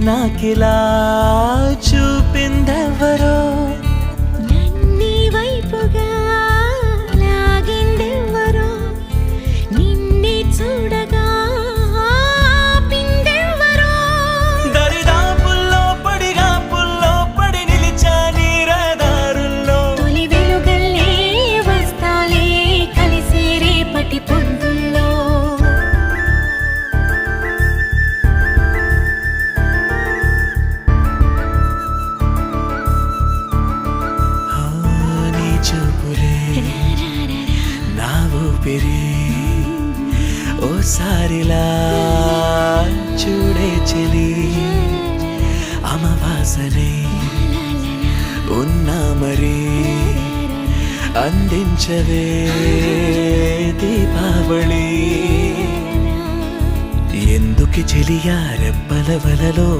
నాకిలా చూపిందెవరో నన్ని వైపుగా లాగిందెవరో నిన్నే చూడగా ఆపిందెవరో దరిదాపుల్లో పడి నిలిచా నీ రహదారుల్లో తొలి వెలుగల్లే వస్తాలే కలిసే రేపటి పొద్దుల్లో నీ చూపులే నా ఊపిరి ఓసారిలా చూడే చెలి అమవాసనే ఉన్నా మరి అందించవే దీపావళి ఎందుకు చెలియా రెప్పల వలలో